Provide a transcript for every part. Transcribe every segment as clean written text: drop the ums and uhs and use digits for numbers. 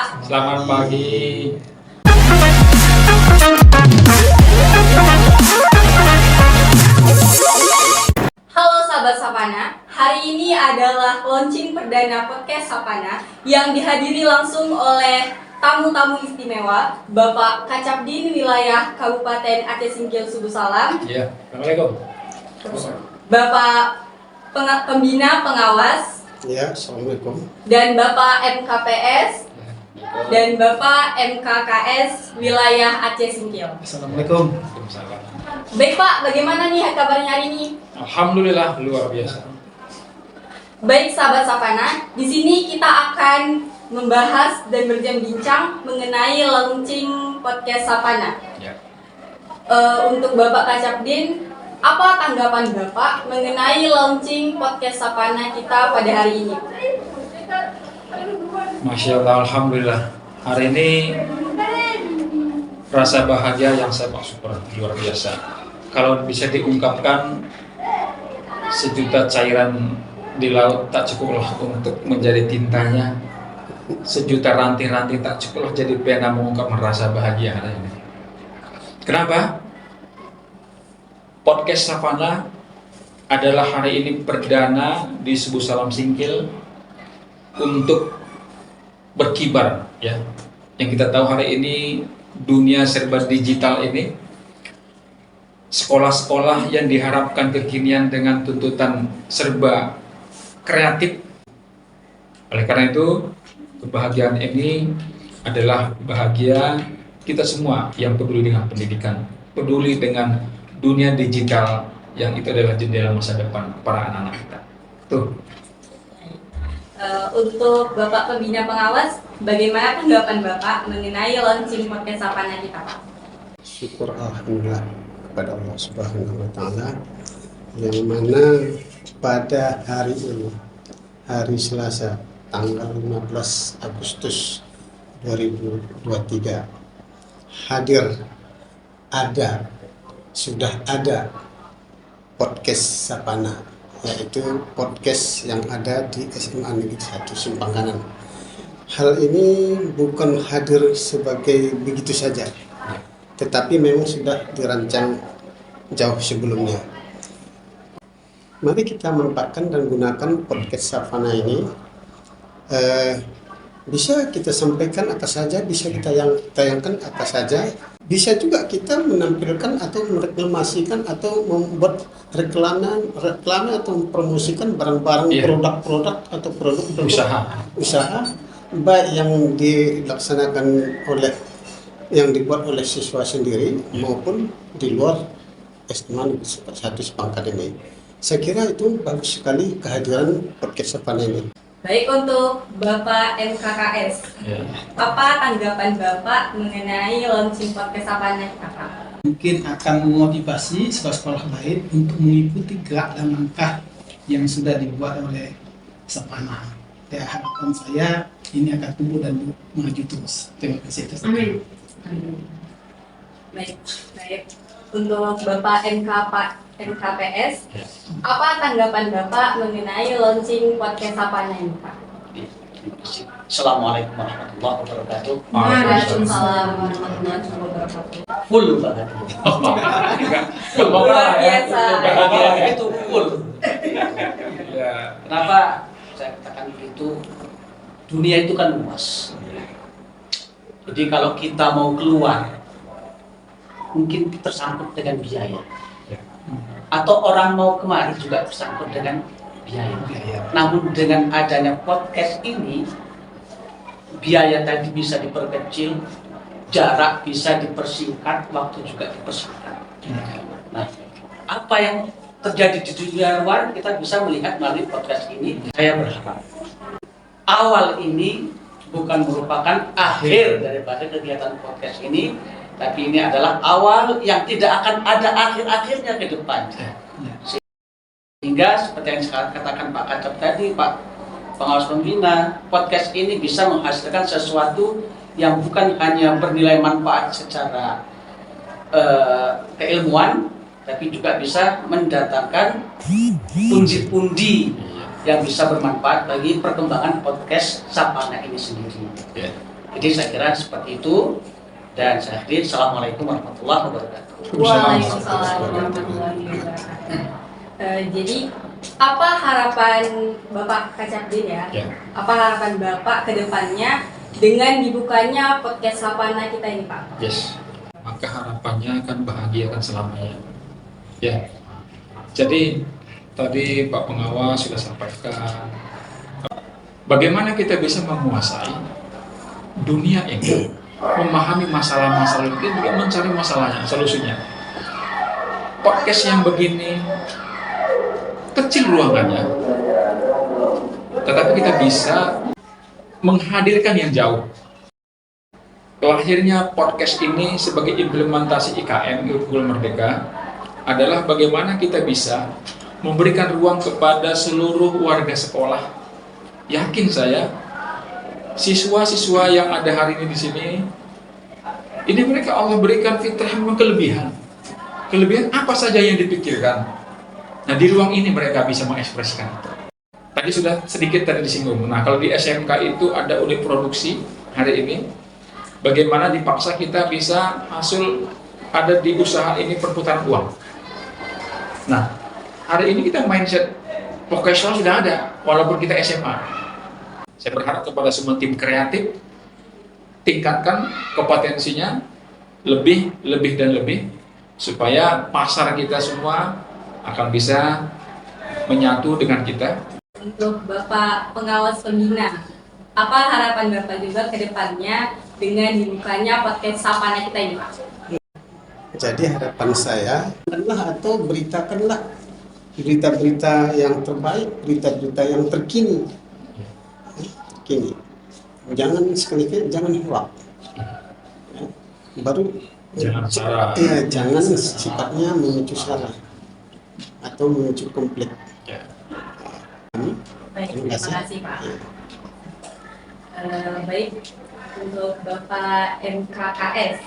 Pak. Selamat pagi. Halo sahabat Sapana, hari ini adalah launching perdana podcast Sapana yang dihadiri langsung oleh tamu-tamu istimewa Bapak Kacapdin wilayah Kabupaten Aceh Singkil Subuh Salam, Iya, Assalamualaikum. Bapak Pembina Pengawas, Ya, Assalamualaikum. dan Bapak MKPS, dan Bapak MKKS wilayah Aceh Singkil. Assalamualaikum. Baik Pak, bagaimana nih kabarnya hari ini? Alhamdulillah luar biasa. Baik sahabat Sapana, di sini kita akan membahas dan berbincang mengenai launching podcast Sapana. Ya. Untuk Bapak Kacapdin, apa tanggapan Bapak mengenai launching podcast Sapana kita pada hari ini? Masya Allah, Alhamdulillah. Hari ini rasa bahagia yang saya super luar biasa. Kalau bisa diungkapkan, sejuta cairan di laut tak cukuplah untuk menjadi tintanya. Sejuta ranting-ranting tak cukuplah jadi pena mengungkapkan rasa bahagia hari ini. Kenapa? Podcast Sapana adalah hari ini perdana di Subuh Salam Singkil untuk berkibar, ya. Yang kita tahu hari ini dunia serba digital ini, sekolah-sekolah yang diharapkan kekinian dengan tuntutan serba kreatif. Oleh karena itu, kebahagiaan ini adalah bahagia kita semua yang peduli dengan pendidikan, peduli dengan dunia digital yang itu adalah jendela masa depan para anak-anak kita. Tuh. Untuk Bapak Pembina Pengawas, bagaimana tanggapan Bapak mengenai launching podcast Sapana kita, Pak? Syukur Alhamdulillah kepada Allah Subhanahu wa Ta'ala, yang mana pada hari ini, hari Selasa, tanggal 15 Agustus 2023, sudah ada podcast Sapana, yaitu podcast yang ada di SMA Negeri 1 Simpang Kanan. Hal ini bukan hadir sebagai begitu saja, tetapi memang sudah dirancang jauh sebelumnya. Mari kita manfaatkan dan gunakan podcast Sapana ini. Bisa kita sampaikan apa saja, bisa kita tayangkan apa saja, bisa juga kita menampilkan atau mereklamasikan atau membuat reklame atau mempromosikan barang-barang, produk-produk atau produk usaha baik yang dilaksanakan yang dibuat oleh siswa sendiri maupun di luar SMA Negeri 1 Simpang Kanan ini. Saya kira itu bagus sekali kehadiran podcast Sapana ini. Baik, untuk Bapak MKKS, apa tanggapan Bapak mengenai launching podcast Sapana kita, Pak? Mungkin akan memotivasi sekolah-sekolah lain untuk mengikuti gerak dan langkah yang sudah dibuat oleh Sapana. Ya, harapan saya ini akan tumbuh dan maju terus. Terima kasih. Amin. Baik. Untuk Bapak MKPS, apa tanggapan Bapak mengenai launching podcast Sapana ini, Pak? Assalamualaikum warahmatullahi wabarakatuh. Waalaikumsalam warahmatullahi wabarakatuh. Full banget. Luar biasa. Bahagia itu full. Ya. Kenapa saya katakan begitu? Dunia itu kan luas. Jadi kalau kita mau keluar, mungkin tersangkut dengan biaya. Atau orang mau kemari juga tersangkut dengan biaya. Namun dengan adanya podcast ini, biaya tadi bisa diperkecil, jarak bisa dipersingkat, waktu juga dipersingkat. Nah, apa yang terjadi di dunia luar kita bisa melihat melalui podcast ini. Saya berharap awal ini bukan merupakan akhir daripada kegiatan podcast ini, tapi ini adalah awal yang tidak akan ada akhir-akhirnya ke depan. Sehingga seperti yang saya katakan Pak Kacap tadi, Pak Pengawas Pembina, podcast ini bisa menghasilkan sesuatu yang bukan hanya bernilai manfaat secara keilmuan, tapi juga bisa mendatangkan pundi-pundi yang bisa bermanfaat bagi perkembangan podcast Sapana ini sendiri. Jadi saya kira seperti itu, dan saya akhiri. Assalamualaikum warahmatullahi wabarakatuh. Waalaikumsalam warahmatullahi wabarakatuh. Jadi apa harapan Bapak Kacapdin ya? Ya. Apa harapan Bapak ke depannya dengan dibukanya podcast Sapana kita ini, Pak? Yes. Maka harapannya akan bahagia kan selamanya. Ya. Jadi tadi Pak Pengawas sudah sampaikan bagaimana kita bisa menguasai dunia ini, memahami masalah-masalah itu, juga mencari masalahnya, solusinya. Podcast yang begini kecil ruangannya, tetapi kita bisa menghadirkan yang jauh. Lahirnya podcast ini sebagai implementasi IKM, Kurikulum Merdeka, adalah bagaimana kita bisa memberikan ruang kepada seluruh warga sekolah. Yakin saya, siswa-siswa yang ada hari ini di sini, ini mereka Allah berikan fitrah memang kelebihan. Kelebihan apa saja yang dipikirkan. Nah, di ruang ini mereka bisa mengekspresikan itu. Tadi sudah sedikit tadi disinggung. Nah, kalau di SMK itu ada unit produksi hari ini, bagaimana dipaksa kita bisa hasil ada di usaha ini perputaran uang. Nah, hari ini kita mindset vokasional sudah ada, walaupun kita SMA. Saya berharap kepada semua tim kreatif, tingkatkan kompetensinya lebih dan lebih, supaya pasar kita semua akan bisa menyatu dengan kita. Untuk Bapak Pengawas Pembina, apa harapan Bapak juga ke depannya dengan dibukanya podcast Sapana kita ini, Pak? Jadi harapan saya atau beritakanlah berita-berita yang terbaik, berita-berita yang terkini. Jangan sekali-kali jangan hoax. Ya, baru Jangan salah. Ya, jangan sifatnya memicu salah atau memicu konflik. Ya. Baik, terima kasih, Pak. Baik, untuk Bapak MKKS,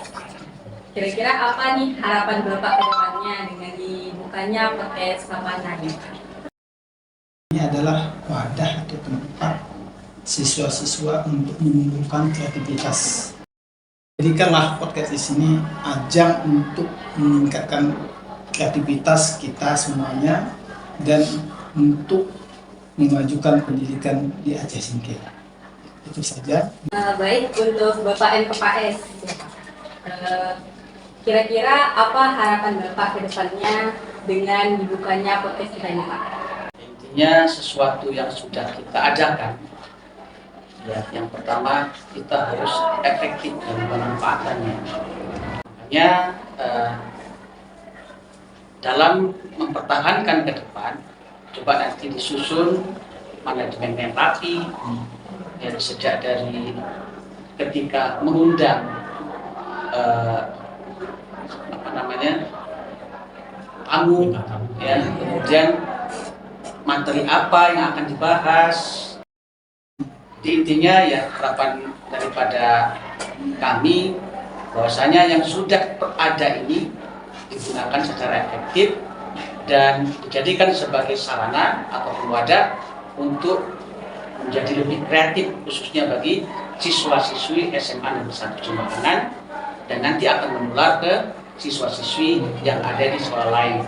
kira-kira apa nih harapan Bapak ke depannya dengan dibukanya podcast Sapana ini? Ini adalah wadah atau tempat siswa-siswa untuk menumbuhkan kreativitas. Jadikanlah podcast di sini ajang untuk meningkatkan kreativitas kita semuanya dan untuk memajukan pendidikan di Aceh Singkil. Itu saja. Baik, untuk Bapak MKKS, kira-kira apa harapan Bapak ke depannya dengan dibukanya podcast kita ini, Pak? Intinya sesuatu yang sudah kita adakan, ya, yang pertama kita harus efektif dalam pemanfaatannya. Makanya dalam mempertahankan ke depan, coba nanti disusun manajemen yang rapi, ya, sejak dari ketika mengundang tamu, ya, kemudian materi apa yang akan dibahas. Di intinya ya harapan daripada kami bahwasanya yang sudah ada ini digunakan secara efektif dan dijadikan sebagai sarana atau wadah untuk menjadi lebih kreatif, khususnya bagi siswa-siswi SMA Negeri 1 Jumbangan, dan nanti akan menular ke siswa-siswi yang ada di sekolah lain.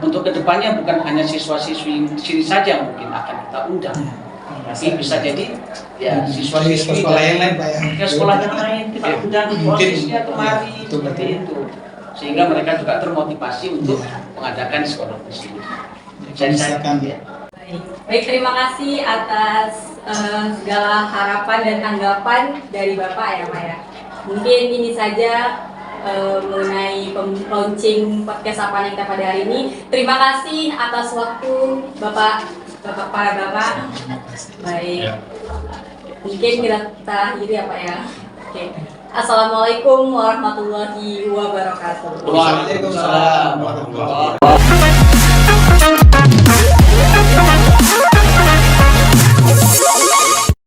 Untuk kedepannya bukan hanya siswa-siswi di sini saja mungkin akan kita undang, tapi bisa jadi ya siswa-siswi sekolah yang lain, Pak, ya. ke sekolah yang lain kita undang mungkin prosesnya kemari itu seperti itu, sehingga mereka juga termotivasi untuk mengadakan sekolah di sini. Misalkan ya. Baik, terima kasih atas segala harapan dan tanggapan dari Bapak ya, Pak ya. Mungkin ini saja mengenai launching podcast Sapana kita pada hari ini. Terima kasih atas waktu para Bapak. Baik. Ya. Mungkin kita akhiri ya, Pak ya. Oke. Assalamualaikum warahmatullahi wabarakatuh. Waalaikumsalam warahmatullahi wabarakatuh. We'll be right back.